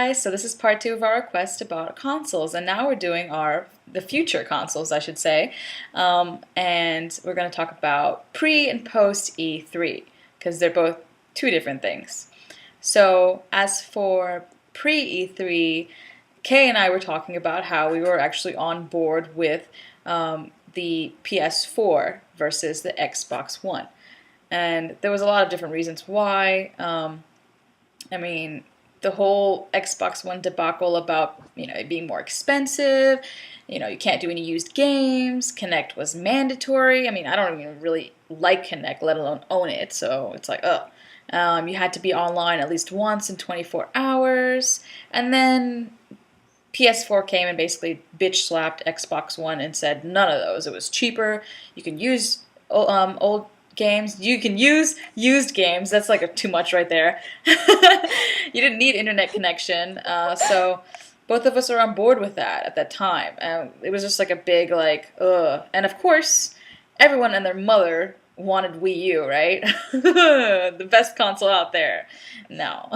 guys, so this is part two of our quest about consoles, and now we're doing the future consoles, I should say, and we're going to talk about pre and post E3 because they're both two different things. So as for pre E3, Kay and I were talking about how we were actually on board with the PS4 versus the Xbox One, and there was a lot of different reasons why. I mean, the whole Xbox One debacle about, it being more expensive, you can't do any used games, Kinect was mandatory. I mean, I don't even really like Kinect, let alone own it, so it's like, ugh. You had to be online at least once in 24 hours, and then PS4 came and basically bitch slapped Xbox One and said none of those. It was cheaper, you can use old games. You can use used games. That's like too much right there. You didn't need internet connection. So both of us are on board with that at that time. It was just like a big like, ugh. And of course, everyone and their mother wanted Wii U, right? The best console out there. No.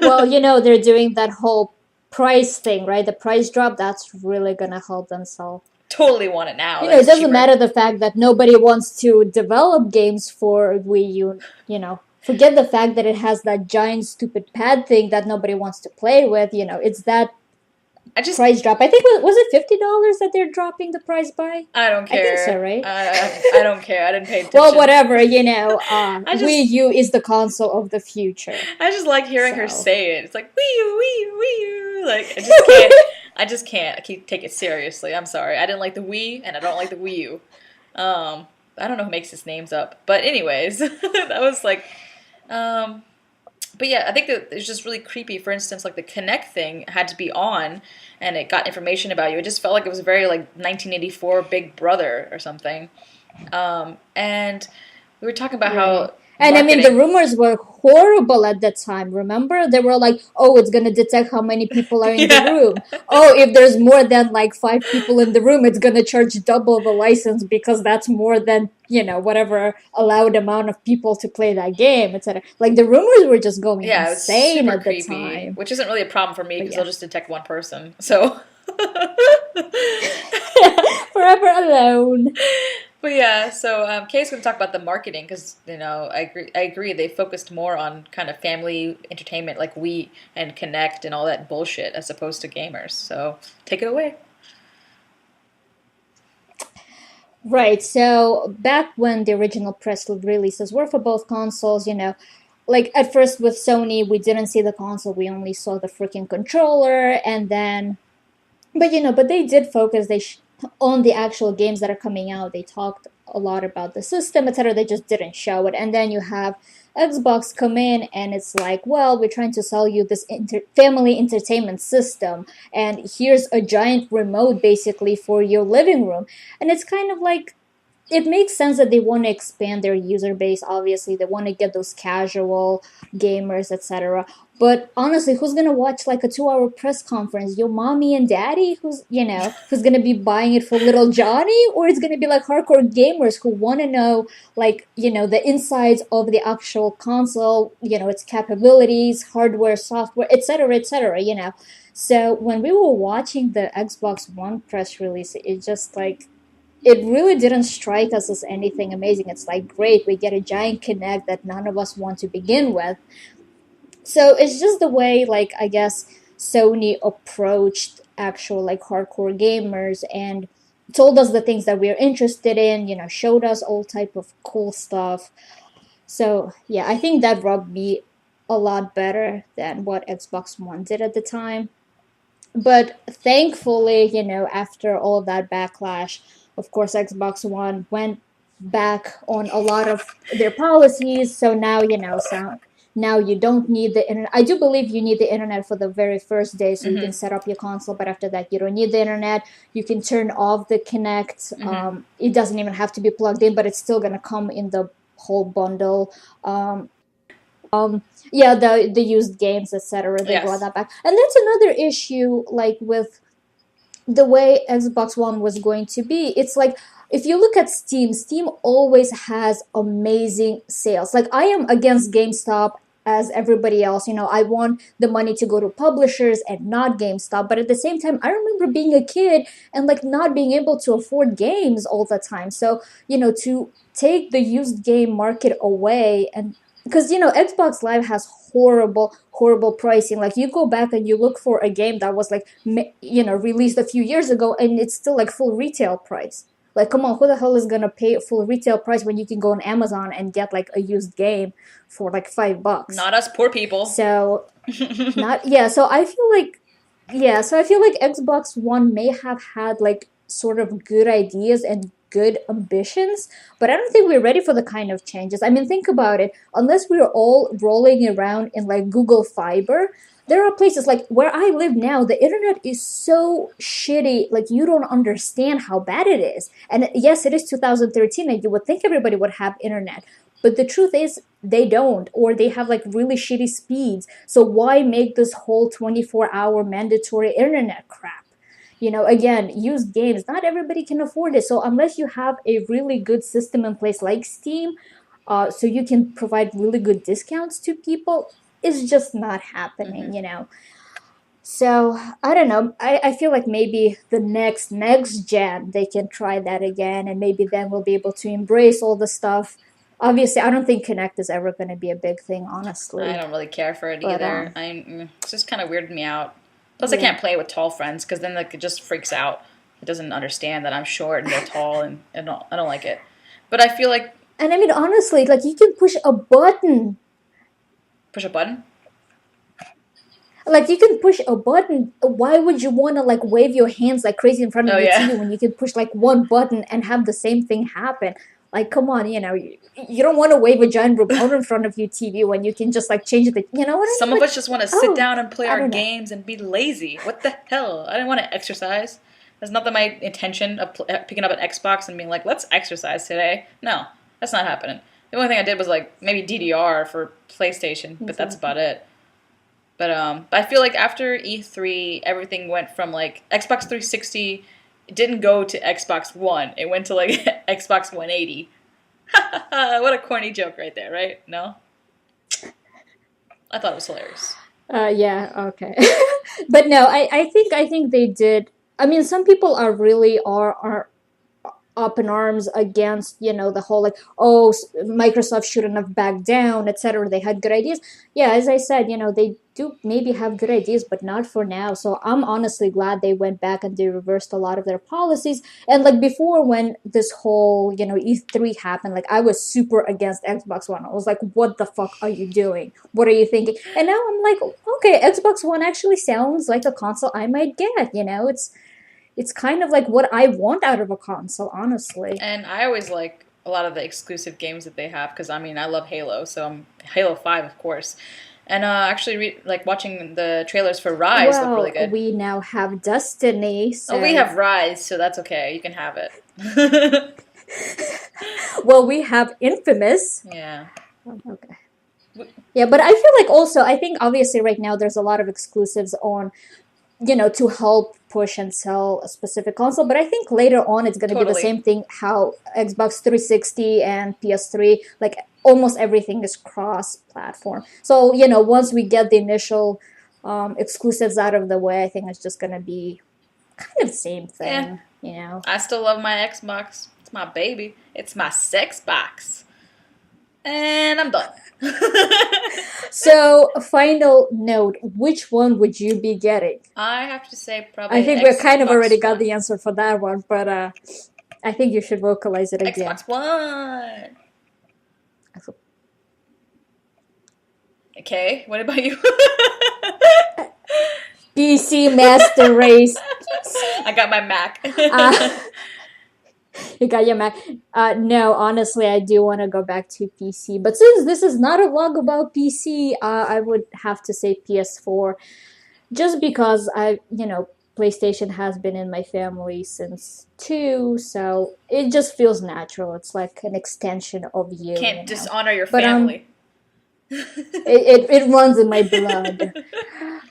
Well, they're doing that whole price thing, right? The price drop, that's really gonna help them sell. Totally want it now. It doesn't matter the fact that nobody wants to develop games for Wii U, Forget the fact that it has that giant stupid pad thing that nobody wants to play with, it's that price drop. I think, was it $50 that they're dropping the price by? I don't care. I think so, right? I don't care. I didn't pay attention. Well, whatever, Wii U is the console of the future. I just like hearing her say it. It's like, Wii U, Wii U, Wii U. Like, I just can't take it seriously. I'm sorry. I didn't like the Wii, and I don't like the Wii U. I don't know who makes his names up. But anyways, that was like... but yeah, I think that it's just really creepy. For instance, like the Kinect thing had to be on, and it got information about you. It just felt like it was very like 1984 Big Brother or something. And we were talking about how... And I mean, the rumors were horrible at that time, remember? They were like, oh, it's going to detect how many people are in the room. Oh, if there's more than like 5 people in the room, it's going to charge double the license because that's more than, whatever allowed amount of people to play that game, etc. Like, the rumors were just going insane at the time. Which isn't really a problem for me because they'll just detect one person. So... Forever alone. But yeah, so Kay's going to talk about the marketing because, I agree. They focused more on kind of family entertainment like Wii and Kinect and all that bullshit as opposed to gamers. So take it away. Right, so back when the original press releases were for both consoles, like at first with Sony, we didn't see the console, we only saw the freaking controller, and then, but they did focus, on the actual games that are coming out. They talked a lot about the system, etc. They just didn't show it. And then you have Xbox come in and it's like, well, we're trying to sell you this family entertainment system, and here's a giant remote basically for your living room. And it's kind of like, it makes sense that they want to expand their user base. Obviously, they want to get those casual gamers, etc. But honestly, who's gonna watch like a 2-hour press conference? Your mommy and daddy, who's gonna be buying it for little Johnny, or it's gonna be like hardcore gamers who want to know, like, the insides of the actual console, its capabilities, hardware, software, etc., etc. So when we were watching the Xbox One press release, it just like, it really didn't strike us as anything amazing. It's like, great, we get a giant Kinect that none of us want to begin with. So it's just the way, like, I guess Sony approached actual, like, hardcore gamers and told us the things that we're interested in, showed us all type of cool stuff. So, yeah, I think that rubbed me a lot better than what Xbox One did at the time. But thankfully, after all of that backlash, of course, Xbox One went back on a lot of their policies. So now, now you don't need the internet. I do believe you need the internet for the very first day so you can set up your console. But after that, you don't need the internet. You can turn off the Kinect. It doesn't even have to be plugged in, but it's still going to come in the whole bundle. Yeah, the used games, etc. They brought that back. And that's another issue, like, with the way Xbox One was going to be. It's like, if you look at Steam always has amazing sales. Like, I am against GameStop as everybody else. I want the money to go to publishers and not GameStop. But at the same time, I remember being a kid and like not being able to afford games all the time. So, to take the used game market away, and because Xbox Live has horrible pricing. Like you go back and you look for a game that was like released a few years ago and it's still like full retail price. Like, come on, who the hell is gonna pay full retail price when you can go on Amazon and get like a used game for like $5? Not us poor people. So not yeah. So I feel like Xbox One may have had like sort of good ideas and good ambitions, but I don't think we're ready for the kind of changes. I mean, think about it. Unless we're all rolling around in like Google Fiber, there are places like where I live now, the internet is so shitty, like you don't understand how bad it is. And yes, it is 2013 and you would think everybody would have internet. But the truth is they don't, or they have like really shitty speeds. So why make this whole 24-hour mandatory internet crap? Again, used games, not everybody can afford it. So unless you have a really good system in place like Steam, so you can provide really good discounts to people, it's just not happening. So I don't know. I feel like maybe the next gen they can try that again, and maybe then we'll be able to embrace all the stuff. Obviously, I don't think Connect is ever going to be a big thing, honestly. I don't really care for it But either. It's just kind of weirded me out. Plus, I can't play with tall friends because then like it just freaks out. It doesn't understand that I'm short and they're tall, and I don't like it. But I feel like and I mean, honestly, like you can push a button. push a button. Like you can push a button. Why would you want to like wave your hands like crazy in front of Oh, your yeah. TV when you can push like one button and have the same thing happen? Like, come on, you don't want to wave a giant remote in front of your TV when you can just like change the, what I mean? Some of Like, us just want to sit down and play I our don't know. games and be lazy. What the hell? I didn't want to exercise. That's not that my intention of picking up an Xbox and being like, let's exercise today. No, that's not happening. The only thing I did was like maybe DDR for PlayStation, but that's about it. But I feel like after E3, everything went from like Xbox 360. It didn't go to Xbox One. It went to like Xbox 180. What a corny joke right there, right? No? I thought it was hilarious. Yeah, okay. But no, I think they did. I mean, some people are up in arms against the whole like, oh, Microsoft shouldn't have backed down, etc. They had good ideas. Yeah, as I said, they do maybe have good ideas, but not for now. So I'm honestly glad they went back and they reversed a lot of their policies. And like before, when this whole E3 happened, like I was super against Xbox One. I was like, what the fuck are you doing? What are you thinking? And now I'm like, okay, Xbox One actually sounds like a console I might get. It's kind of like what I want out of a console, honestly. And I always like a lot of the exclusive games that they have because I mean I love Halo, so I'm Halo 5 of course. And actually like watching the trailers for Rise look really good. We now have Destiny. So... Oh, we have Rise, so that's okay. You can have it. Well, we have Infamous. Yeah. Okay. Yeah, but I feel like also, I think obviously right now there's a lot of exclusives on, to help push and sell a specific console. But I think later on it's going to be the same thing how Xbox 360 and PS3, like almost everything is cross-platform. So, once we get the initial exclusives out of the way, I think it's just going to be kind of the same thing, I still love my Xbox. It's my baby. It's my sex box. And I'm done. So, final note, which one would you be getting? I have to say probably I think we kind of already got the answer for that one, but I think you should vocalize it again. Xbox One. Okay, what about you? PC Master Race. I got my Mac. You got your Mac. No, honestly, I do want to go back to PC. But since this is not a vlog about PC, I would have to say PS4. Just because PlayStation has been in my family since 2, so it just feels natural. It's like an extension of you. Can't dishonor your family. It runs in my blood.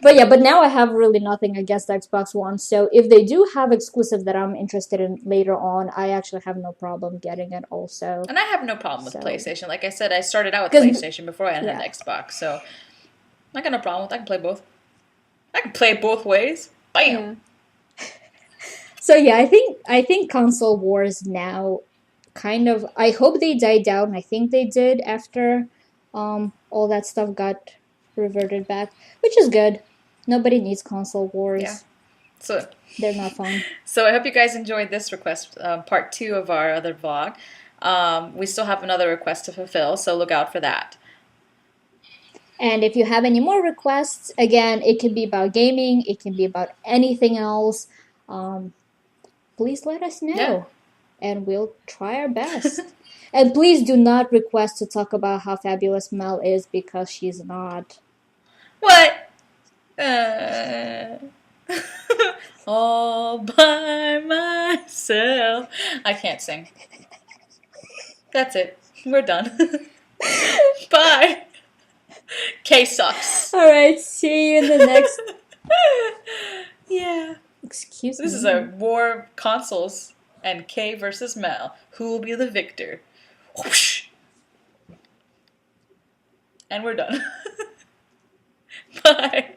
But yeah, but now I have really nothing against Xbox One. So if they do have exclusive that I'm interested in later on, I actually have no problem getting it also. And I have no problem with So, PlayStation. Like I said, I started out with because, PlayStation before I had an yeah, Xbox, so I got no problem with. I can play both. I can play both ways. Bam. yeah. So yeah, I think console wars now kind of, I hope they died down. I think they did after all that stuff got reverted back, which is good. Nobody needs console Yeah. wars. So, They're not fun. so I hope you guys enjoyed this request, part 2 of our other vlog. We still have another request to fulfill, so look out for that. And if you have any more requests, again, it can be about gaming, it can be about anything else. Um, please let us Yeah. know, and we'll try our best. And please do not request to talk about how fabulous Mel is because she's not. What? Uh, all by myself. I can't sing. That's it. We're done. Bye. K sucks. All right, see you in the next. Yeah. Excuse This is me. a war of consoles and K versus Mel. Who will be the victor? Whoosh. And we're done. Bye.